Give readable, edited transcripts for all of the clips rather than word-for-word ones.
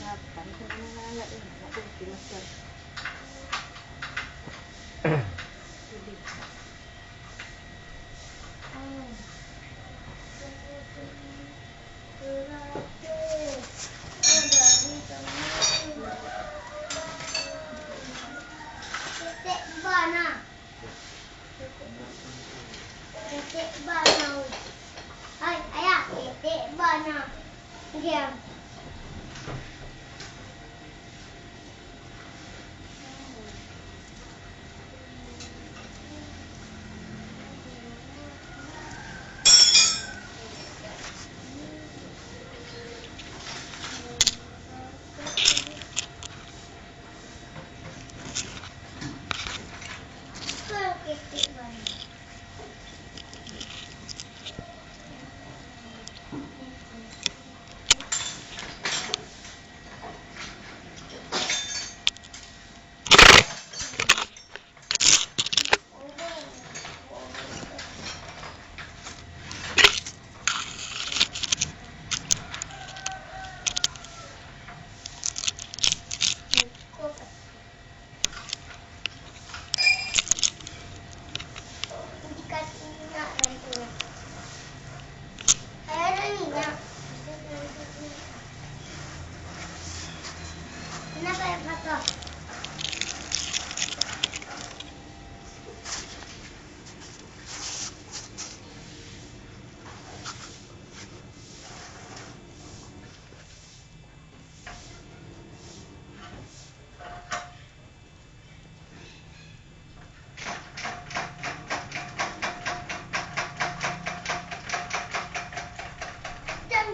Kapan tuh anak ini? Anak kunci masker. Titik bana. Hai, ayah, titik bana. Diam. Titik bana. Dikasih minyak nanti. Ayah ada minyak. Kenapa ya patah?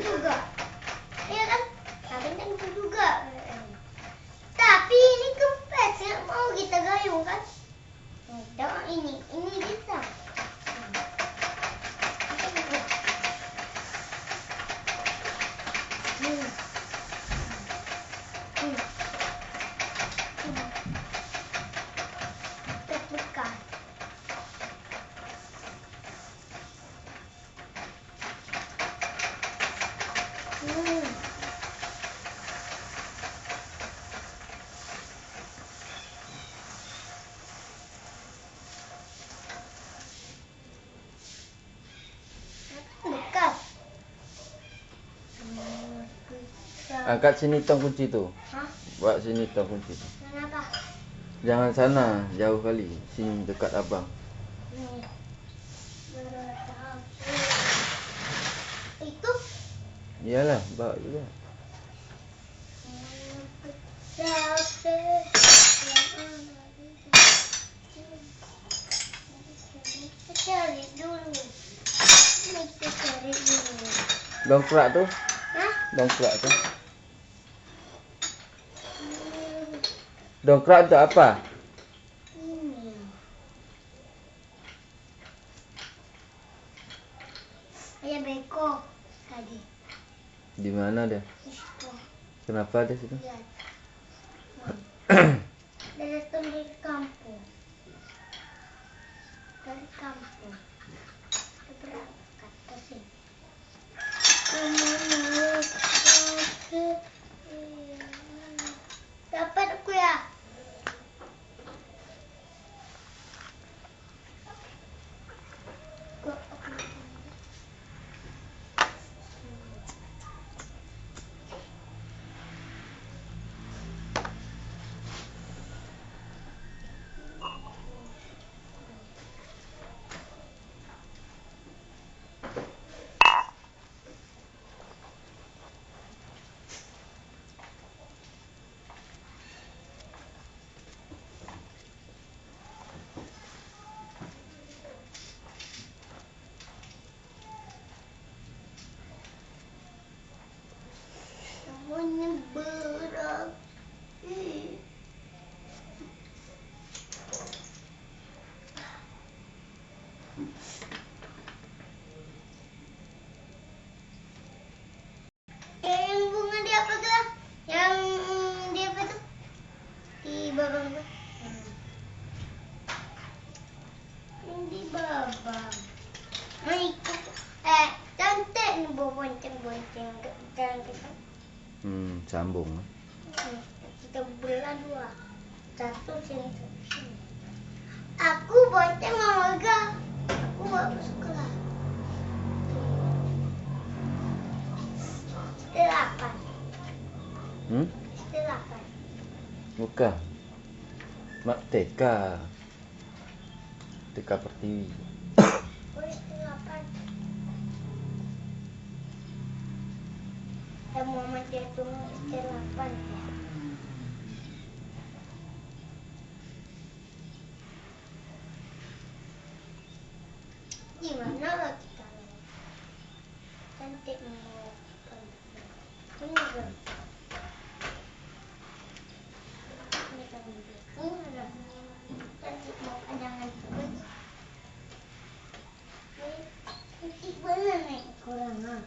Juga, iya kan? Kencang juga. Tapi ini kempes, nggak mau kita gayung kan? Jangan ini bisa. Terbuka. Bekas. Angkat sini tong kunci tu. Hah? Buat sini tong kunci tu. Kenapa? Jangan sana, jauh kali. Sini dekat abang. Nih. Itu Iyalah, bawa juga. cari dulu. Kita cari dulu. Dongkrak tu. Hah? Dongkrak tu. Dongkrak untuk apa? Ini. Ayah beko tadi. Di mana dia? Itu. Kenapa dia situ? Lihat. Dari dari kampung. Dari kampung. Kita berangkat ke sini. Dapat aku ya. Semuanya berat. Yang bunga di apa tuh? Yang di apa tuh? Di babang tuh. Sambung. Kita belah dua. Satu sini, satu sini. Aku bocah mama ga. Aku baru sekolah. Delapan. Delapan. Bukan. Mak TK. TK Pertiwi. Delapan. Dan Muhammad dia tunggu delapan. Gimana lah kita? Cantik mau. Ini kan. Ini kan. Cantik mau panjangan terus. Cantik bener nih kurang.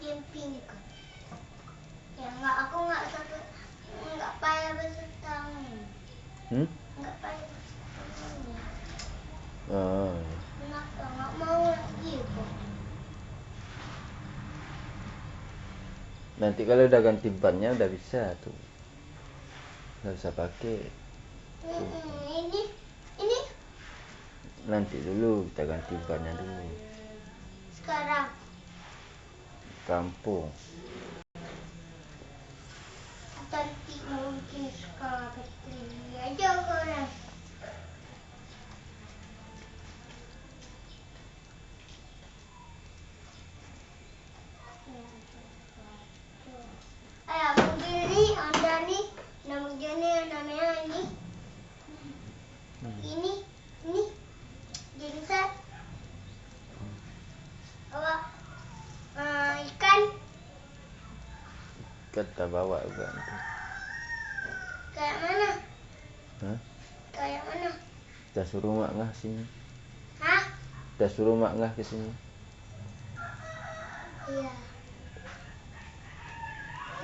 Jemping kan. Ya aku nggak satu, nggak payah bersetang. Nggak payah bersetang. Oh. Kenapa nggak mau lagi kok? Nanti kalau udah ganti bannya udah bisa tuh. Nggak usah pakai. Ini Nanti dulu kita ganti bannya dulu. sekarang. Kampung. Cantik mungkin sekarang kecil aja orang. Mobil ini ada nih, namanya ini. Ini genset. Ikan. Kita bawa juga. Kayak mana? Hah? Kayak mana? Kita suruh mak ngah sini. Hah? Kita suruh mak ngah ke sini. Iya.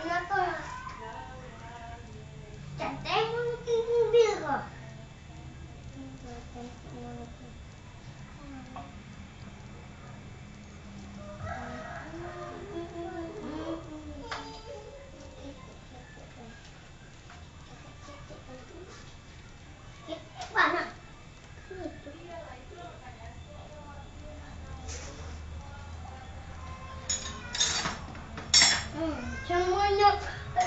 Kenapa? Cantik mungkin mobil kok. Mana? Semuanya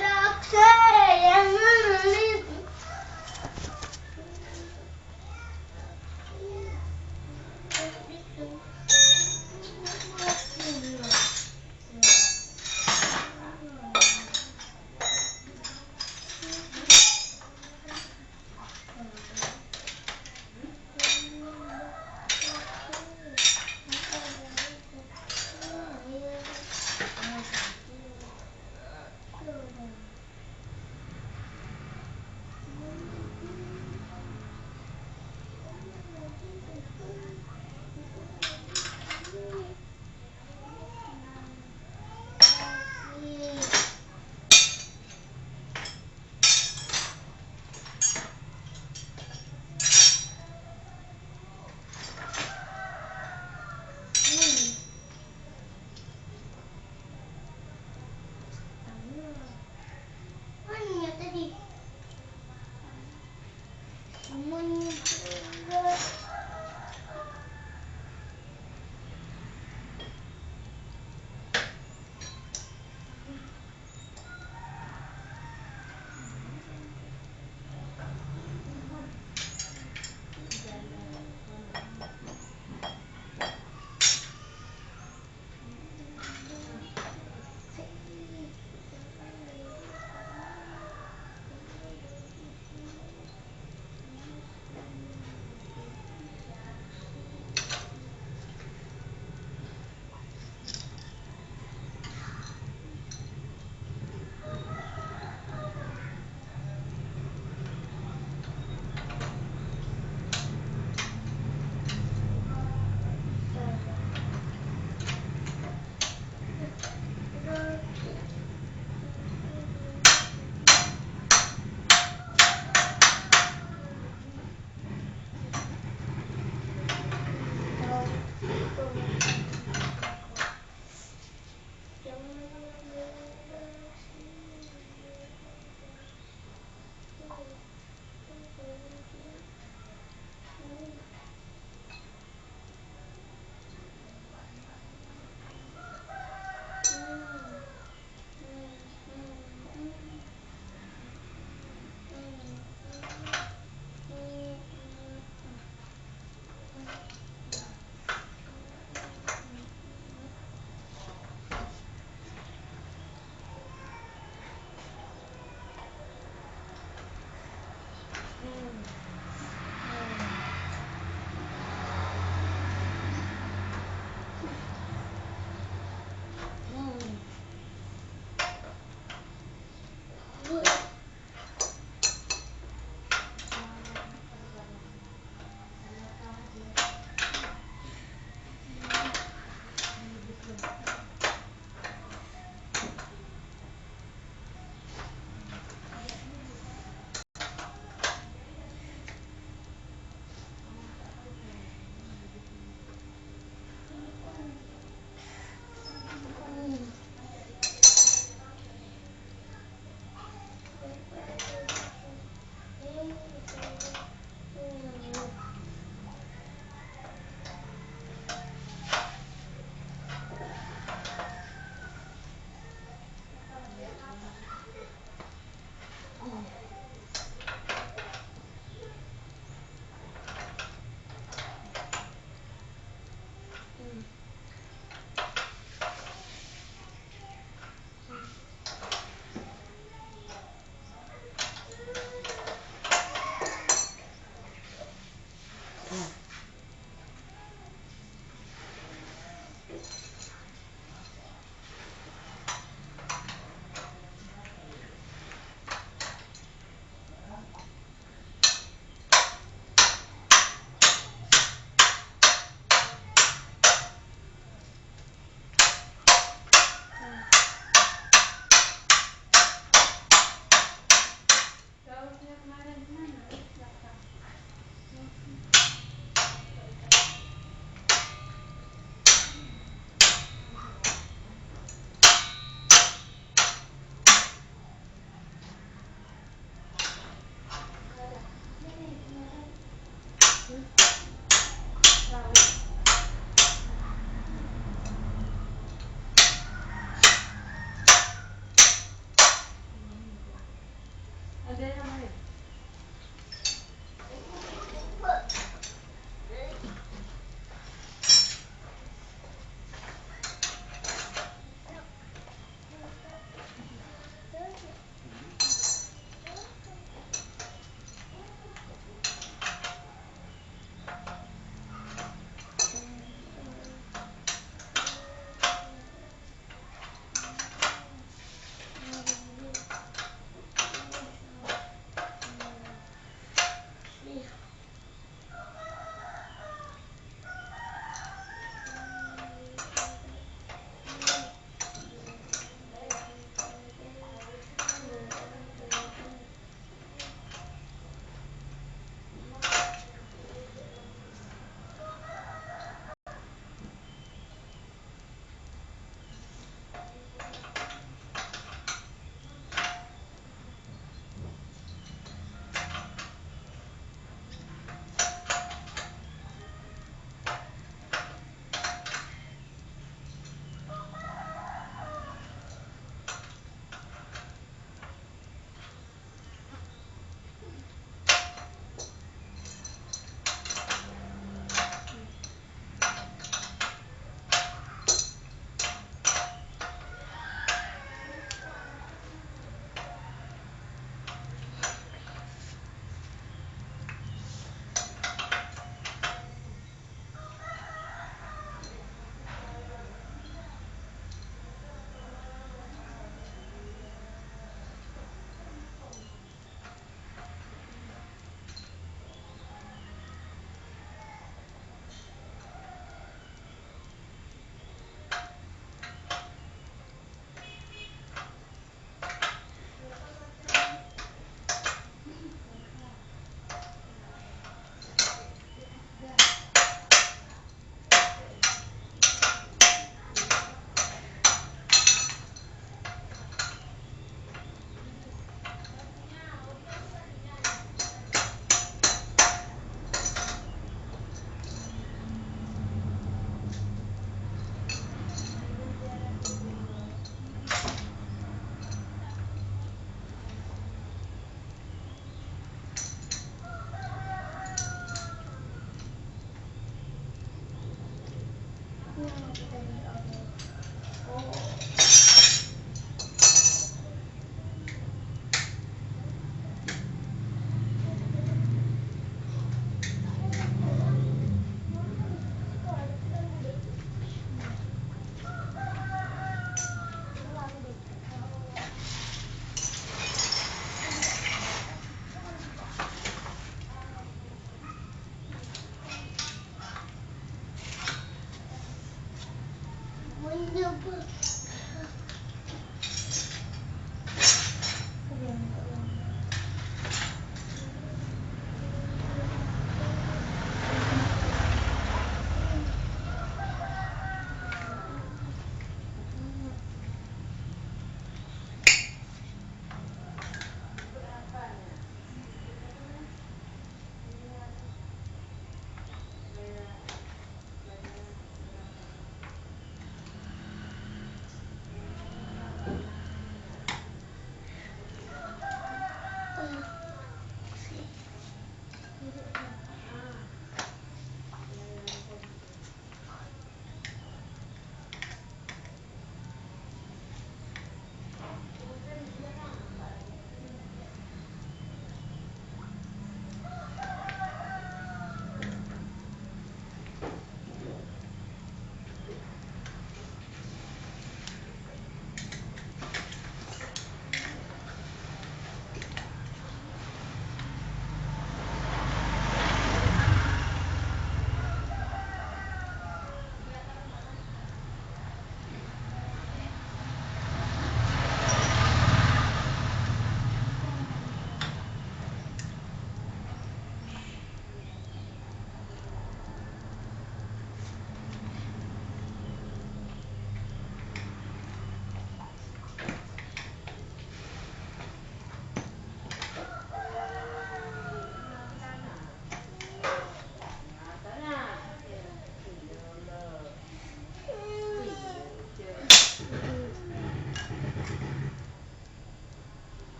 raksa yang menulis.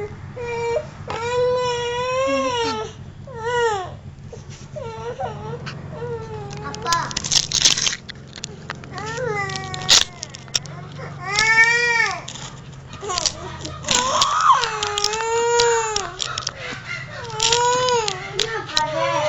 Apa? Kenapa, Dek?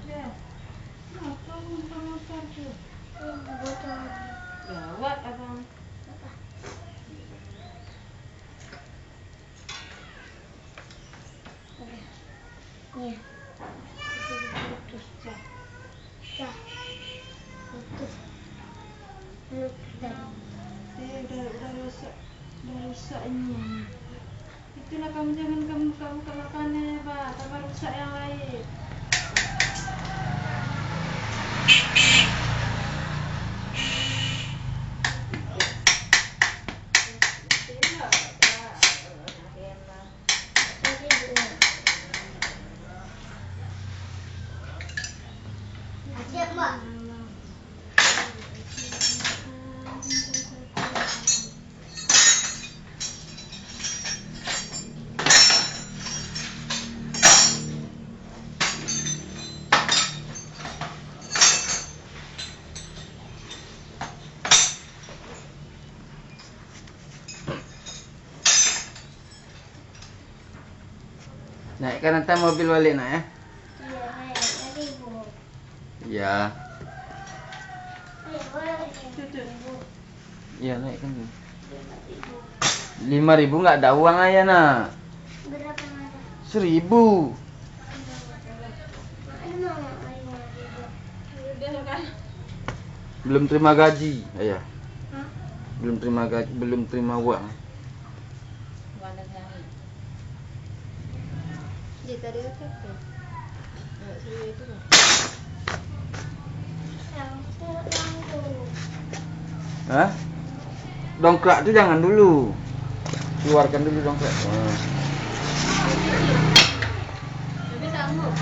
Ya. Kenapa motor tuh? Botol. Gawat abang. Nih. Putus cah. Dah. Putus. Putus dah. Udah rusak ini. Itulah kamu jangan kamu buka makannya, Pak. Tambah rusak yang lain. Siap, Mbak. Naikkan nanti mobil balik nak ya. Iya, tadi Bu. Iya. Ayo, boleh. Iya naikkan. 5.000 nggak ada uang ayah nak. Berapa ada? 1.000. Ada mau ayo. Udah kan. Belum terima gaji ayah. Hah? Belum terima gaji, belum terima uang. Mana nyari? Dia tadi apa tuh? Nggak seru itu loh. Yang tuh. Hah? Dongkrak tuh jangan dulu. Keluarkan dulu dongkrak. Nah. Tapi sanggup.